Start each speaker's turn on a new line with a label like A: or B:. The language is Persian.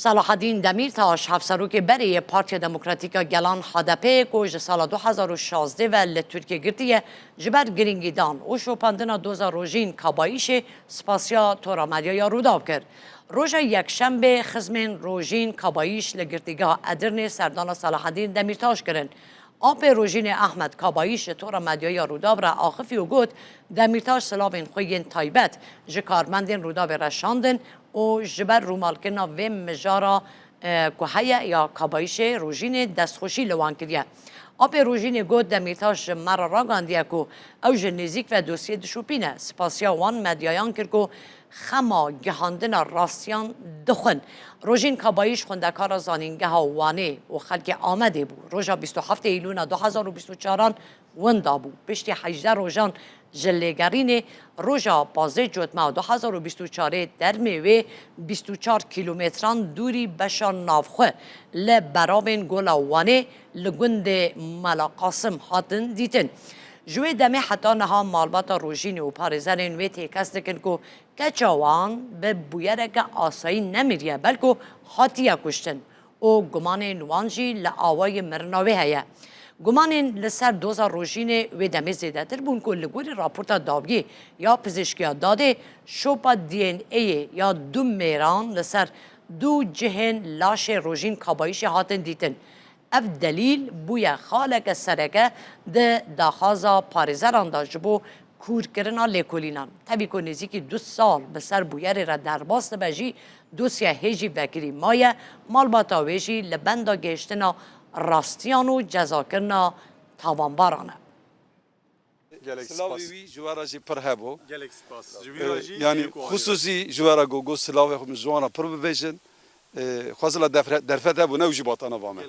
A: صلاح الدین دمیرتاش افسروک بری پارتی دموکراتیک گلان HDP که سال 2016 و ترکیه گرتیه جبر گرینگیدان و شوپاندنا دوزا روژین کاباییش سپاسیا تورا مدیا روداب کرد. روژا یک شنبه خزمین روژین کاباییش لگرتیگاه ادرن سردان صلاح الدین دمیرتاش کردن. آب روژین احمد کاباییش تورا مدیای روداب را آخفی و گود دمیرتاش سلاوین خوین تایبت جکارمندین روداب رشاندن و جبر رومالکنا و مجارا کوهیا یا کاباییش روژین دستخوشی لوان کریه. آب روژین گود دمیرتاش مرا را گاندیه که اوج نزیک و دوسیه دشوپینه سپاسیا وان مدیایان کرد که خما گهاندن راستیان دخن. روژین کاباییش خوندکار زانینگه ها وانه و خلق آمده بود. روژا 27 ایلون 2024 وندا بود. پشتی 18 روژان جلگرین روژا 15 جوتما 2024 در میوه 24 کیلومتران دوری بشان نافخه لبراوین گولا وانه لگند ملاقاسم هاتن دیتن. جوی دمی حتی نها مالبات روژین و پارزرین و تیکست کن که کچاوان به بویرک آسایی نمیریه بلکه حاتیه کشتن و گمان نوانجی لعوای مرناوی هیه. گمان لسر دوزا روژین و دمی زیده تر بون که لگوری راپورتا داوگی یا پزشکی داده شوپا DNA یا دو میران لسر دو جهن لاش روژین کاباییش هاتن دیتن. اف دلیل بویا خالق سرکه ده داخازا پارزران دا جبو کور کرنا لیکولینان. طبی که نزیکی 2 سال بسر بویر را در باست بجی دوسیا هیجی وکری مایه مالباتا ویجی لبندا گشتنا راستیان و جزا کرنا تاوانبارانه.
B: سلاوی جوارا جی پر هبو
C: یعنی
B: خصوصی جوارا گو سلاوی خو جوانا پر ببیجن خواصلا درفت هبو نوجی باتانا وامه